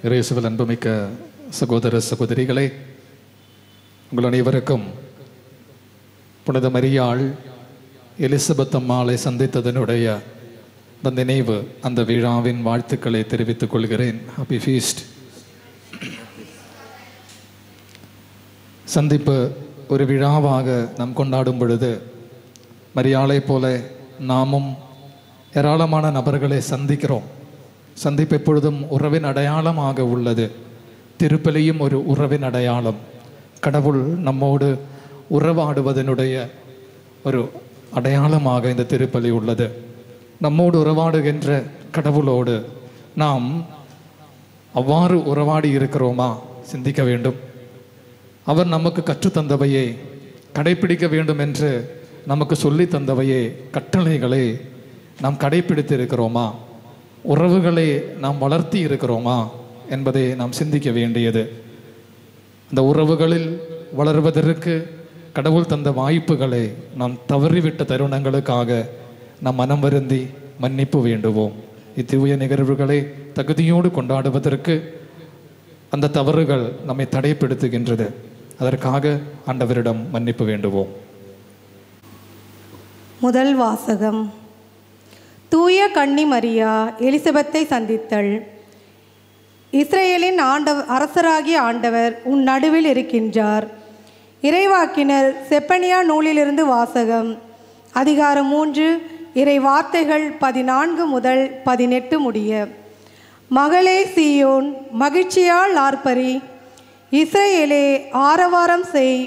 இயேசுவில் அன்புமிக்க சகோதர சகோதரிகளே, உங்கள் அனைவருக்கும் புனித மரியாள் எலிசபெத் அம்மாளை சந்தித்ததனுடைய அந்த நினைவு, அந்த விழாவின் வாழ்த்துக்களை தெரிவித்துக் கொள்கிறேன். Happy feast. சந்திப்பு ஒரு விழாவாக நாம் கொண்டாடும் பொழுது மரியாளை போல நாமும் ஏராளமான நபர்களை சந்திக்கிறோம். சந்திப்பு எப்பொழுதும் உறவின் அடையாளமாக உள்ளது. திருப்பலியும் ஒரு உறவின் அடையாளம். கடவுள் நம்மோடு உறவாடுவதனுடைய ஒரு அடையாளமாக இந்த திருப்பலி உள்ளது. நம்மோடு உறவாடுகின்ற கடவுளோடு நாம் அவ்வாறு உறவாடி இருக்கிறோமா சிந்திக்க வேண்டும். அவர் நமக்கு கற்றுத்தந்தவையே, கடைப்பிடிக்க வேண்டும் என்று நமக்கு சொல்லி தந்தவையே, கட்டளைகளை நாம் கடைப்பிடித்து இருக்கிறோமா, உறவுகளை நாம் வளர்த்தி இருக்கிறோமா என்பதை நாம் சிந்திக்க வேண்டியது. அந்த உறவுகளில் வளர்வதற்கு கடவுள் தந்த வாய்ப்புகளை நாம் தவறிவிட்ட தருணங்களுக்காக நாம் மனம் வருந்தி மன்னிப்பு வேண்டுவோம். இத்தூய நிகழ்வுகளை தகுதியோடு கொண்டாடுவதற்கு அந்த தவறுகள் நம்மை தடைப்படுத்துகின்றது. அதற்காக ஆண்டவரிடம் மன்னிப்பு வேண்டுவோம். முதல் வாசகம். தூய கன்னி மரியா எலிசபெத்தை சந்தித்தல். இஸ்ரேலின் அரசராகிய ஆண்டவர் உன் நடுவில் இருக்கின்றார். இறைவாக்கினர் செப்பனியா நூலிலிருந்து வாசகம். அதிகாரம் 3, இறை வார்த்தைகள் 14 முதல் 18 முடிய. மகளே சீயோன், மகிழ்ச்சியால் ஆர்ப்பரி. இஸ்ரேலே ஆரவாரம் செய்.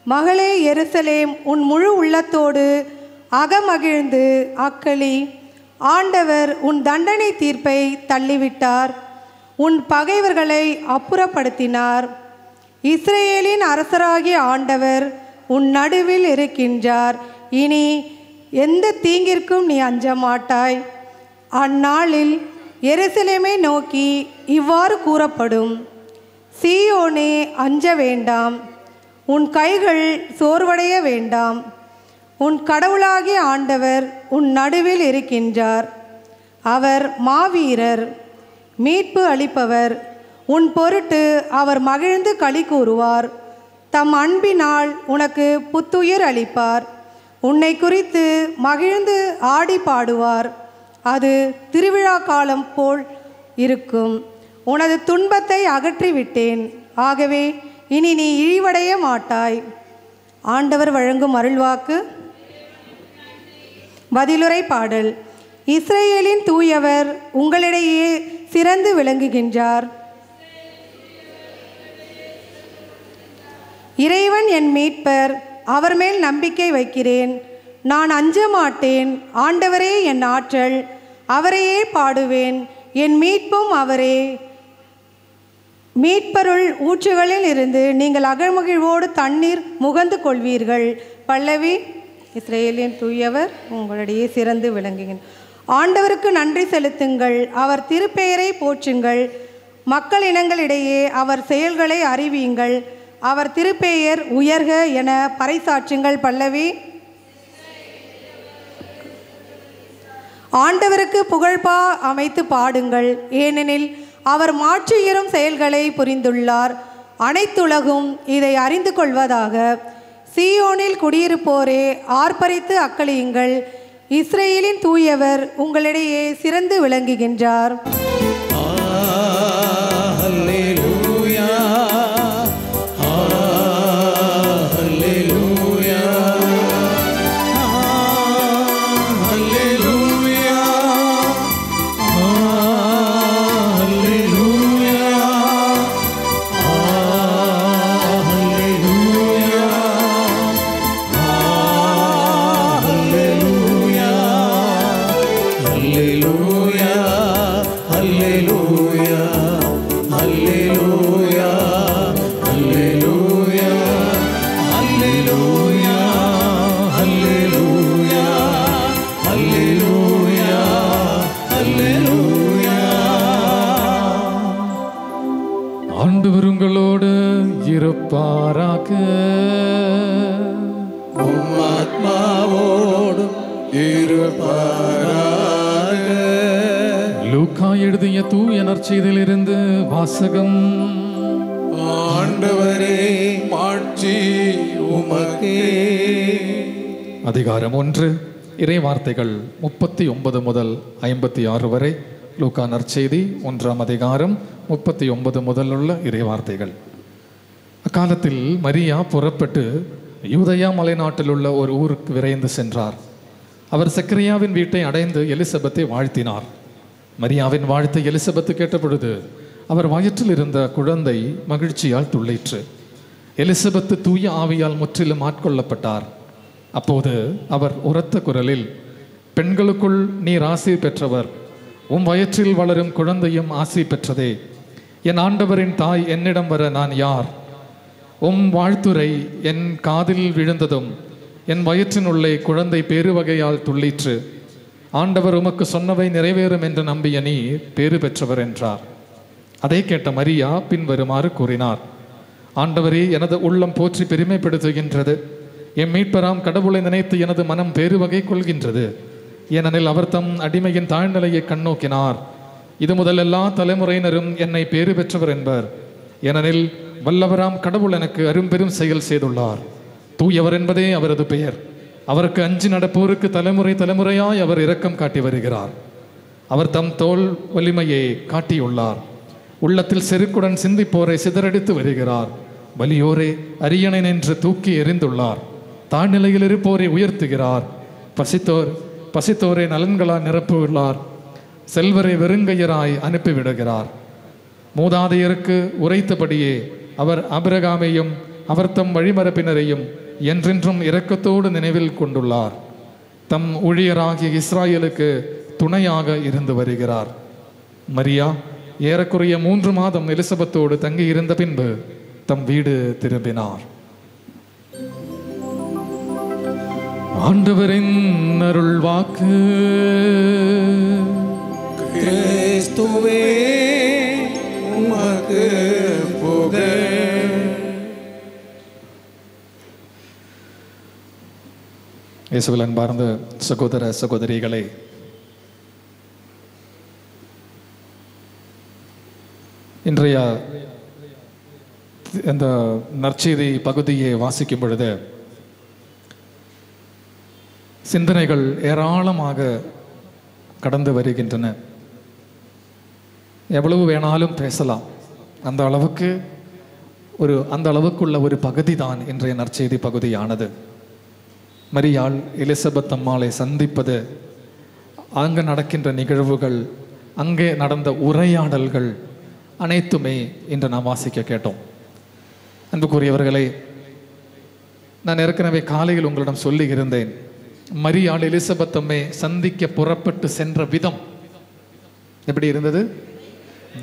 மகளே எருசலேம், உன் முழு உள்ளத்தோடு அகமகிழ்ந்து அக்களி. ஆண்டவர் உன் தண்டனை தீர்ப்பை தள்ளிவிட்டார். உன் பகைவர்களை அப்புறப்படுத்தினார். இஸ்ரேலின் அரசராகிய ஆண்டவர் உன் நடுவில் இருக்கின்றார். இனி எந்த தீங்கிற்கும் நீ அஞ்ச மாட்டாய். அந்நாளில் எருசலேமை நோக்கி இவ்வாறு கூறப்படும்: சீயோனே, அஞ்ச வேண்டாம், உன் கைகள் சோர்வடைய வேண்டாம். உன் கடவுளாகிய ஆண்டவர் உன் நடுவில் இருக்கின்றார். அவர் மாவீரர், மீட்பு அளிப்பவர். உன் பொருட்டு அவர் மகிழ்ந்து களி கூறுவார். தம் அன்பினால் உனக்கு புத்துயிர் அளிப்பார். உன்னை குறித்து மகிழ்ந்து ஆடி பாடுவார். அது திருவிழா காலம் போல் இருக்கும். உனது துன்பத்தை அகற்றிவிட்டேன், ஆகவே இனி நீ இழிவடைய மாட்டாய். ஆண்டவர் வழங்கும் அருள்வாக்கு. பதிலுரை பாடல். இஸ்ரேலின் தூயவர் உங்களிடையே சிறந்து விளங்குகின்றார். இறைவன் என் மீட்பர், அவர் மேல் நம்பிக்கை வைக்கிறேன். நான் அஞ்ச மாட்டேன். ஆண்டவரே என் ஆற்றல், அவரையே பாடுவேன். என் மீட்பும் அவரே. மீட்பருள் ஊற்றுகளில் இருந்து நீங்கள் அகழ்மகிழ்வோடு தண்ணீர் முகந்து கொள்வீர்கள். பல்லவி. இஸ்ரேலின் தூயவர் உங்களிடையே சிறந்து விளங்குகின்றார். ஆண்டவருக்கு நன்றி செலுத்துங்கள், அவர் திருப்பெயரை போற்றுங்கள். மக்கள் இனங்களிடையே அவர் செயல்களை அறிவியுங்கள். அவர் திருப்பெயர் உயர்க என பறைசாற்றுங்கள். பல்லவி. ஆண்டவருக்கு புகழ்பா அமைத்து பாடுங்கள், ஏனெனில் அவர் மாற்றுயிரும் செயல்களை புரிந்துள்ளார். அனைத்துலகும் இதை அறிந்து கொள்வதாக. சீயோனில் குடியிருப்போரே, ஆர்ப்பரித்து அக்களியுங்கள். இஸ்ரேலின் தூயவர் உங்களிடையே சிறந்து விளங்குகின்றார். ஆண்டவர் உங்களோடு இருப்பாராக. ஆத்மாவோடும் இருப்பாராக. லூக்கா எழுதிய தூய நற்செய்தியிலிருந்து வாசகம். ஆண்டவரே, மாட்சி உமக்கே. அதிகாரம் 1, இறை வார்த்தைகள் 39 முதல் 56 வரை. லூக்கா நற்செய்தி 1ஆம் அதிகாரம் 39 முதல் உள்ள இறை வார்த்தைகள். அக்காலத்தில் மரியா புறப்பட்டு யூதயா மலைநாட்டில் உள்ள ஒரு ஊருக்கு விரைந்து சென்றார். அவர் சக்கரியாவின் வீட்டை அடைந்து எலிசபெத்தை வாழ்த்தினார். மரியாவின் வாழ்த்தை எலிசபெத்து கேட்டபொழுது அவர் வயிற்றில் இருந்த குழந்தை மகிழ்ச்சியால் துள்ளிற்று. எலிசபெத்து தூய ஆவியால் முற்றிலும் ஆட்கொள்ளப்பட்டார். அப்போது அவர் உரத்த குரலில், பெண்களுக்குள் நீர் ஆசி பெற்றவர், உம் வயிற்றில் வளரும் குழந்தையும் ஆசி பெற்றதே. என் ஆண்டவரின் தாய் என்னிடம் வர நான் யார்? உம் வாழ்த்துரை என் காதில் விழுந்ததும் என் வயிற்றினுள்ளே குழந்தை பேருவகையால் துள்ளிற்று. ஆண்டவர் உமக்கு சொன்னவை நிறைவேறும் என்று நம்பிய நீர் பேறு பெற்றவர் என்றார். அதை கேட்ட மரியா பின்வருமாறு கூறினார்: ஆண்டவரே, எனது உள்ளம் போற்றி பெருமைப்படுத்துகின்றது. என் மீட்பராம் கடவுளை நினைத்து எனது மனம் பேருவகை கொள்கின்றது. ஏனெனில் அவர் தம் அடிமையின் தாழ்நிலையை கண்ணோக்கினார். இது முதல் எல்லா தலைமுறையினரும் என்னை பேறு பெற்றவர் என்பர். ஏனெனில் வல்லவராம் கடவுள் எனக்கு அரும்பெரும் செயல் செய்துள்ளார். தூயவர் என்பதே அவரது பெயர். அவருக்கு அஞ்சி நடப்போருக்கு தலைமுறை தலைமுறையாய் அவர் இரக்கம் காட்டி வருகிறார். அவர் தம் தோல் வலிமையை காட்டியுள்ளார். உள்ளத்தில் செருக்குடன் சிந்திப்போரை சிதறடித்து வருகிறார். வலியோரை அரியணை நின்று தூக்கி எறிந்துள்ளார். தாழ்நிலையில் இருப்போரை உயர்த்துகிறார். பசித்தோரை நலன்களால் நிரப்புள்ளார். செல்வரை வெறுங்கையராய் அனுப்பிவிடுகிறார். மூதாதையருக்கு உரைத்தபடியே அவர் ஆபிரகாமையும் அவர் தம் வழிமரப்பினரையும் என்றென்றும் இரக்கத்தோடு நினைவில் கொண்டுள்ளார். தம் ஊழியராகிய இஸ்ராயலுக்கு துணையாக இருந்து வருகிறார். மரியா ஏறக்குறைய 3 மாதம் எலிசபெத்தோடு தங்கி இருந்த பின்பு தம் வீடு திரும்பினார். ஆண்டவரின் அருள் வாக்கு. கிறிஸ்துவே, உமக்கு புகழ். இயேசுவில் அன்பார்ந்த சகோதர சகோதரிகளே, இன்றைய இந்த நற்செய்தி பகுதியை வாசிக்கும் பொழுது சிந்தனைகள் ஏராளமாக கடந்து வருகின்றன. எவ்வளவு வேணாலும் பேசலாம். அந்த அளவுக்குள்ள ஒரு பகுதி தான் இன்றைய நற்செய்தி பகுதியானது. மரியாள் எலிசபெத் அம்மாளை சந்திப்பது, அங்கே நடக்கின்ற நிகழ்வுகள், அங்கே நடந்த உரையாடல்கள் அனைத்துமே இன்று நாம் வாசிக்க கேட்டோம். அன்புக்குரியவர்களே, நான் ஏற்கனவே காலையில் உங்களிடம் சொல்லி இருந்தேன், மரியாள் எலிசபெத் அம்மை சந்திக்க புறப்பட்டு சென்ற விதம் எப்படி இருந்தது?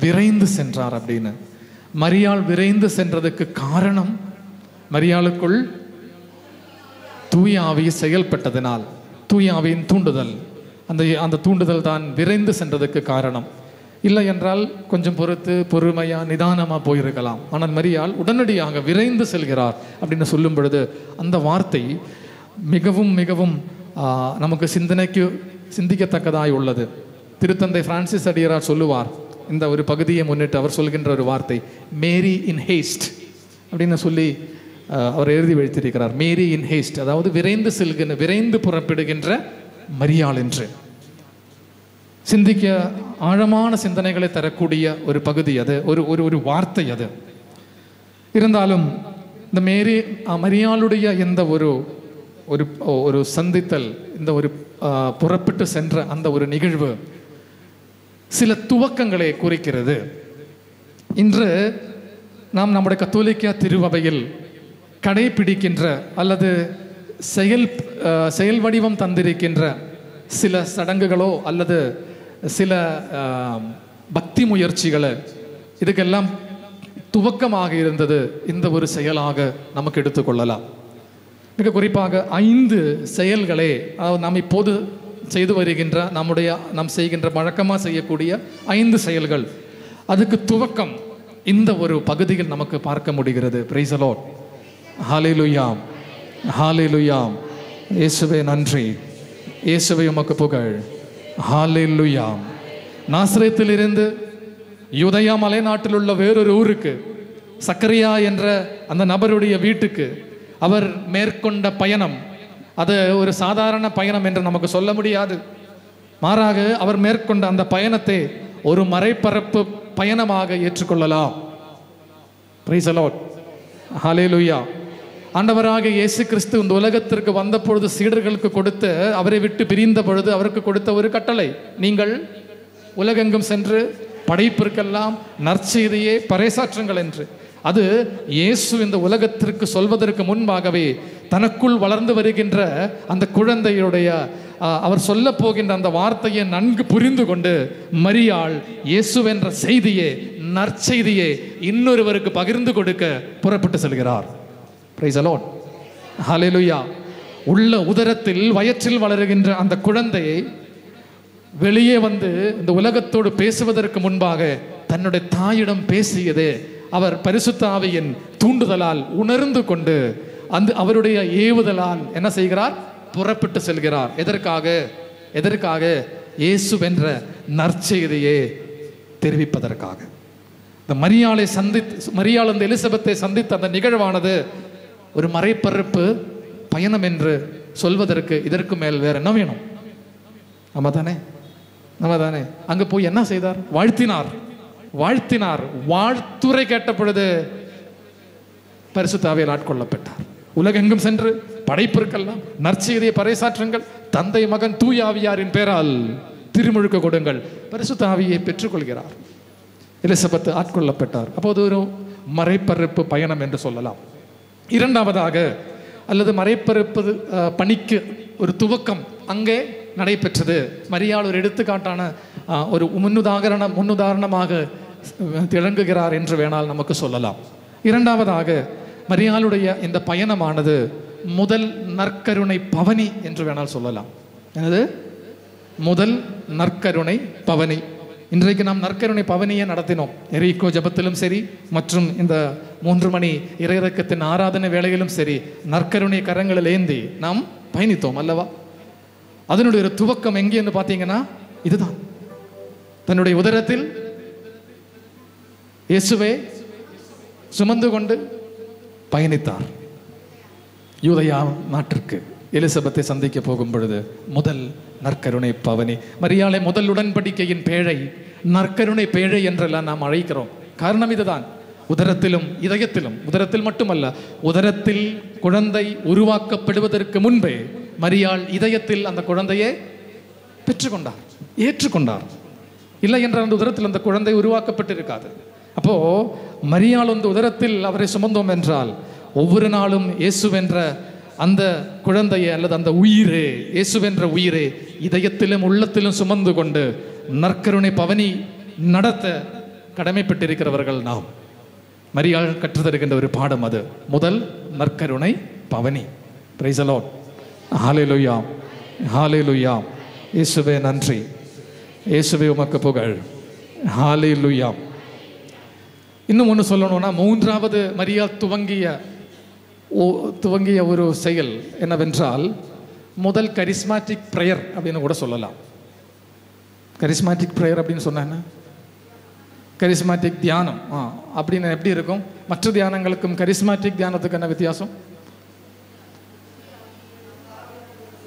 விரைந்து சென்றார் அப்படின்னு. மரியாள் விரைந்து சென்றதுக்கு காரணம் மரியாளுக்குள் தூய ஆவி செயல்பட்டதனால், தூய ஆவியின் தூண்டுதல், அந்த தூண்டுதல் தான் விரைந்து சென்றதுக்கு காரணம். இல்லை என்றால் கொஞ்சம் பொறுமையா நிதானமா போயிருக்கலாம். ஆனால் மரியாள் உடனடியாக விரைந்து செல்கிறார் அப்படின்னு சொல்லும் பொழுது அந்த வார்த்தை மிகவும் மிகவும் நமக்கு சிந்திக்கத்தக்கதாய் உள்ளது. திருத்தந்தை பிரான்சிஸ் அடியரார் சொல்லுவார், இந்த ஒரு பகுதியை முன்னிட்டு அவர் சொல்கின்ற ஒரு வார்த்தை, மேரி இன் ஹேஸ்ட் அப்படின்னு சொல்லி அவர் எழுதி வைத்திருக்கிறார். மேரி இன் ஹேஸ்ட், அதாவது விரைந்து புறப்படுகின்ற மரியாள் என்று. சிந்திக்க ஆழமான சிந்தனைகளை தரக்கூடிய ஒரு பகுதி அது, ஒரு வார்த்தை அது. இருந்தாலும் இந்த மரியாளுடைய இந்த ஒரு சந்தித்தல், இந்த ஒரு புறப்பட்டு சென்ற அந்த ஒரு நிகழ்வு சில துவக்கங்களை குறிக்கிறது. இன்று நாம் நம்முடைய கத்தோலிக்க திருவவையில் கடைபிடிக்கின்ற அல்லது செயல் வடிவம் தந்திருக்கின்ற சில சடங்குகளோ அல்லது சில பக்தி முயற்சிகளை, இதுக்கெல்லாம் துவக்கமாக இருந்தது இந்த ஒரு செயலாக நமக்கு எடுத்துக்கொள்ளலாம். மிக குறிப்பாக 5 செயல்களே நாம் இப்போது செய்து வருகின்ற நாம் செய்கின்ற வழக்கமாக செய்யக்கூடிய 5 செயல்கள், அதுக்கு துவக்கம் இந்த ஒரு பகுதியில் நமக்கு பார்க்க முடிகிறது. Praise the lord. Hallelujah, hallelujah. இயேசுவே நன்றி, இயேசுவே உமக்கு புகழ். ஹல்லேலூயா. நாசரேத்திலிருந்து யூதயா மலைநாட்டில் உள்ள வேறொரு ஊருக்கு, சக்கரியா என்ற அந்த நபருடைய வீட்டுக்கு அவர் மேற்கொண்ட பயணம் அது ஒரு சாதாரண பயணம் என்று நமக்கு சொல்ல முடியாது. மாறாக அவர் மேற்கொண்ட அந்த பயணத்தை ஒரு மறைபரப்பு பயணமாக ஏற்றுக்கொள்ளலாம். பிரைஸ் தி லார்ட், ஹல்லேலூயா. ஆண்டவராக இயேசு கிறிஸ்து இந்த உலகத்திற்கு வந்த பொழுது சீடர்களுக்கு கொடுத்த, அவரை விட்டு பிரிந்த பொழுது அவருக்கு கொடுத்த ஒரு கட்டளை, நீங்கள் உலகெங்கும் சென்று படைப்பிற்கெல்லாம் நற்செய்தியே பறைசாற்றுங்கள் என்று. அது இயேசு இந்த உலகத்திற்கு சொல்வதற்கு முன்பாகவே தனக்குள் வளர்ந்து வருகின்ற அந்த குழந்தையுடைய அவர் சொல்ல போகின்ற அந்த வார்த்தையை நன்கு புரிந்து கொண்டு மரியாள் இயேசுவென்ற செய்தியே, நற்செய்தியே இன்னொருவருக்கு பகிர்ந்து கொடுக்க புறப்பட்டு செல்கிறார். பிரைஸ் தி லார்ட், ஹல்லேலூயா. உள்ள உதரத்தில் வயிற்றில் வளருகின்ற அந்த குழந்தையை வெளியே வந்து இந்த உலகத்தோடு பேசுவதற்கு முன்பாக தன்னுடைய தாயிடம் பேசியது அவர் பரிசுத்த ஆவியின் தூண்டுதலால் உணர்ந்து கொண்டு அந்த அவருடைய ஏவுதலால் என்ன செய்கிறார்? புறப்பட்டு செல்கிறார். எதற்காக? இயேசுவென்ற நற்செய்தியை தெரிவிப்பதற்காக. இந்த மரியாள் அந்த எலிசபெத்தை சந்தித்த அந்த நிகழ்வானது ஒரு மறைபரப்பு பயணம் என்று சொல்வதற்கு இதற்கு மேல் வேற என்ன வேணும்? நம்ம தானே அங்க போய் என்ன செய்தார்? வாழ்த்தினார். வாழ்த்துரை கேட்ட பொழுது பரிசுத்த ஆவியால் ஆட்கொள்ளப்பட்டார். உலகெங்கும் சென்று படைப்பிற்கெல்லாம் நற்செய்தியை பறைசாற்றுங்கள், தந்தை மகன் தூய ஆவியாரின் பேரால் திருமுழுக்கு கொடுங்கள். பரிசுத்த ஆவியை பெற்றுக்கொள்கிறார். எலிசபெத் ஆட்கொள்ளப்பட்டார். அப்போது ஒரு மறைபரப்பு பயணம் என்று சொல்லலாம். இரண்டாவதாக, அல்லது மறைபரப்பு பணிக்கு ஒரு துவக்கம் அங்கே நடைபெற்றது. மரியாள் ஒரு எடுத்துக்காட்டான ஒரு முன்னுதாரணமாக திகழ்கிறார் என்று வேணால் நமக்கு சொல்லலாம். இரண்டாவதாக, மரியாளுடைய இந்த பயணமானது முதல் நற்கருணை பவனி என்று வேணால் சொல்லலாம். எனது முதல் நற்கருணை பவனி. இன்றைக்கு நாம் நற்கருணை பவனியை நடத்தினோம். எரிக்கோ ஜபத்திலும் சரி, மற்றும் இந்த 3 மணி இறையிறக்கத்தின் ஆராதனை வேளையிலும் சரி, நற்கருணை கரங்களில் ஏந்தி நாம் பயணித்தோம் அல்லவா? அதனுடைய ஒரு துவக்கம் எங்கே என்று பார்த்தீங்கன்னா இதுதான். தன்னுடைய உதரத்தில் இயேசுவை சுமந்து கொண்டு பயணித்தார். யூதயா நாட்டிற்கு எலிசபெத்தை சந்திக்க போகும் பொழுது முதல் நற்கருணை பவனி. மரியாளை முதல் உடன்படிக்கையின் பேழை, நற்கருணை பேழை என்றெல்லாம் நாம் அழைக்கிறோம். காரணம் இதுதான். உதரத்திலும் இதயத்திலும், உதரத்தில் மட்டுமல்ல, உதரத்தில் குழந்தை உருவாக்கப்படுவதற்கு முன்பே மரியாள் இதயத்தில் அந்த குழந்தையை பெற்றுக்கொண்டார், ஏற்றுக்கொண்டார். இல்லை என்றால் அந்த உதரத்தில் அந்த குழந்தை உருவாக்கப்பட்டிருக்காது. அப்போ மரியாள் அந்த உதரத்தில் அவரை சுமந்தோம் என்றால் ஒவ்வொரு நாளும் இயேசுவென்ற அந்த குழந்தையை அல்லது அந்த உயிரே, இயேசுவென்ற உயிரே இதயத்திலும் உள்ளத்திலும் சுமந்து கொண்டு நற்கருணை பவனி நடத்த கடமைப்பட்டிருக்கிறவர்கள் நாம். மரியாள் கற்றுத்தருகின்ற ஒரு பாடம் அது, முதல் நற்கருணை பவனி. Price the lord, hallelujah, hallelujah. இயேசுவே நன்றி, இயேசுவே உமக்கு புகழ், ஹல்லேலூயா. இன்னும் ஒன்று சொல்லணும்னா, மூன்றாவது மரியாள் துவங்கிய ஒரு செயல் என்னவென்றால் முதல் கரிஸ்மாட்டிக் ப்ரேயர் அப்படின்னு கூட சொல்லலாம். கரிஸ்மாட்டிக் ப்ரேயர் அப்படின்னு சொன்னா கரிஸ்மாட்டிக் தியானம் அப்படின்னு எப்படி இருக்கும்? மற்ற தியானங்களுக்கும் கரிஸ்மாட்டிக் தியானத்துக்கு என்ன வித்தியாசம்?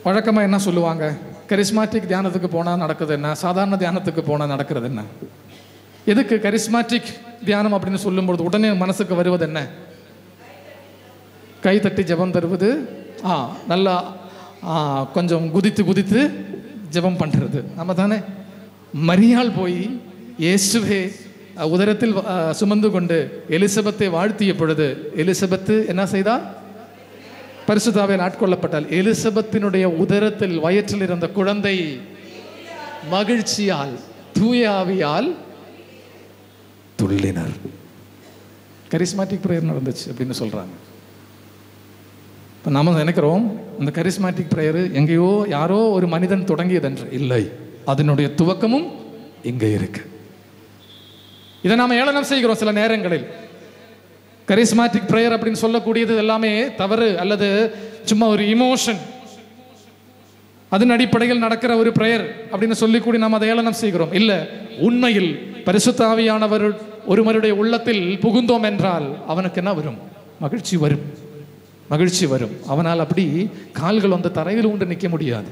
வழக்கமாக என்ன சொல்லுவாங்க? கரிஸ்மாட்டிக் தியானத்துக்கு போனால் நடக்குது என்ன, சாதாரண தியானத்துக்கு போனால் நடக்கிறது என்ன? எதுக்கு கரிஸ்மாட்டிக் தியானம் அப்படின்னு சொல்லும்பொழுது உடனே மனசுக்கு வருவது என்ன? கை தட்டி ஜெபம் தருவது, நல்லா கொஞ்சம் குதித்து ஜெபம் பண்ணுறது, நம்ம தானே? மரியாள் போய் இயேசுவே உதரத்தில் சுமந்து கொண்டு எலிசபெத்தை வாழ்த்திய பொழுது எலிசபெத்து என்ன செய்தார்? பரிசுத்த ஆவியால் ஆட்கொள்ளப்பட்டால் எலிசபெத்தினுடைய உதரத்தில் வயிற்றில் இருந்த குழந்தை மகிழ்ச்சியால் தூய ஆவியால் துள்ளினர். கரிஸ்மாட்டிக் பிரேயர் நடந்துச்சு அப்படின்னு சொல்றாங்க. இப்போ நாம நினைக்கிறோம் இந்த கரிஸ்மாட்டிக் பிரேயர் எங்கேயோ யாரோ ஒரு மனிதன் தொடங்கியதென்று. இல்லை, அதனுடைய துவக்கமும் இங்கே இருக்கு. இதை நாம ஏளனம் செய்கிறோம் சில நேரங்களில். கரிஸ்மாட்டிக் பிரேயர் அப்படின்னு சொல்லக்கூடியது எல்லாமே தவறு, அல்லது சும்மா ஒரு இமோஷன், அதன் அடிப்படையில் நடக்கிற ஒரு பிரேயர் அப்படின்னு சொல்லி கூடி நாம் அதை ஏளனம் செய்கிறோம். இல்லை, உண்மையில் பரிசுத்த ஆவியானவர் ஒருவருடைய உள்ளத்தில் புகுந்தோம் என்றால் அவனுக்கு என்ன வரும்? மகிழ்ச்சி வரும், மகிழ்ச்சி வரும். அவனால் அப்படி கால்கள் வந்து தரையில் உண்டு நிற்க முடியாது,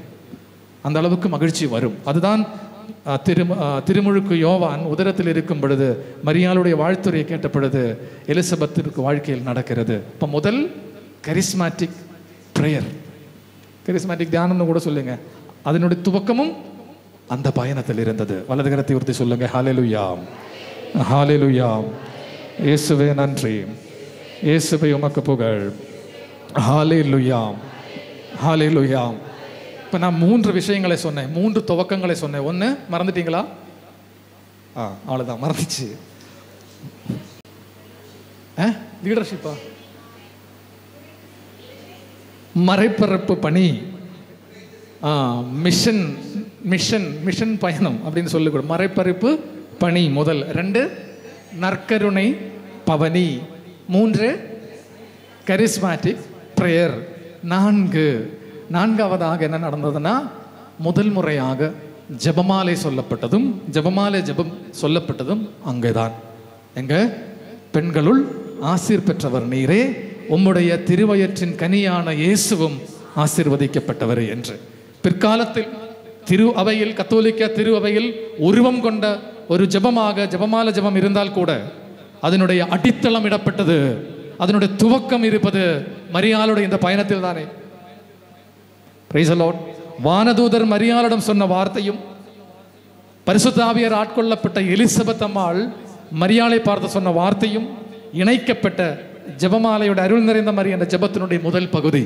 அந்த அளவுக்கு மகிழ்ச்சி வரும். அதுதான் திருமுழுக்கு யோவான் உதரத்தில் இருக்கும் பொழுது மரியாளுடைய வாழ்த்துறையை கேட்ட பொழுது எலிசபெத்திற்கு வாழ்க்கையில் நடக்கிறது. இப்போ முதல் கரிஸ்மேட்டிக் பிரேயர், கரிஸ்மேட்டிக் தியானம்னு கூட சொல்லுங்க, அதனுடைய துவக்கமும் அந்த பயணத்தில் இருந்தது. வலது கரத்தை உறுதி சொல்லுங்க, ஹல்லேலூயா, ஹல்லேலூயா. இயேசுவே நன்றி, இயேசுவே உமக்கு புகழ், ஹல்லேலூயா, ஹல்லேலூயா. இப்போ நான் 3 விஷயங்களை சொன்னேன், 3 துவக்கங்களை சொன்னேன். ஒன்று மறந்துட்டீங்களா? அவ்வளோதான், மறந்துச்சு. லீடர்ஷிப்பா, மறைப்பரப்பு பணி, மிஷன் மிஷன் மிஷன் பயணம் அப்படின்னு சொல்லிக்கூட. மறைப்பரப்பு பணி முதல், 2 நற்கருணை பவனி, 3 கரிஸ்மேட்டிக் பிரேயர், 4வதாக என்ன நடந்ததுன்னா முதல் முறையாக ஜெபமாலை சொல்லப்பட்டதும், ஜெபமாலை ஜெபம் சொல்லப்பட்டதும் அங்கேதான். எங்க? பெண்களுள் ஆசீர் பெற்றவர் நீரே, உம்முடைய திருவயிற்றின் கனியான இயேசுவும் ஆசீர்வதிக்கப்பட்டவர் என்று. பிற்காலத்தில் திரு அவையில், கத்தோலிக்க திரு அவையில் உருவம் கொண்ட ஒரு ஜெபமாக ஜெபமாலை ஜெபம் இருந்தால் கூட அதனுடைய அடித்தளம் இடப்பட்டது, அதனுடைய துவக்கம் இருப்பது மரியாளுடைய இந்த பயணத்தில் தானே. Price the Lord. வானதூதர் மரியாளிடம் சொன்ன வார்த்தையும், பரிசுத்த ஆவியார் ஆட்கொள்ளப்பட்ட எலிசபெத் அம்மாள் மரியாளை பார்த்து சொன்ன வார்த்தையும் இணைக்கப்பட்ட ஜெபமாலையோட அருள் நிறைந்த மரி என்ற ஜெபத்தினுடைய முதல் பகுதி.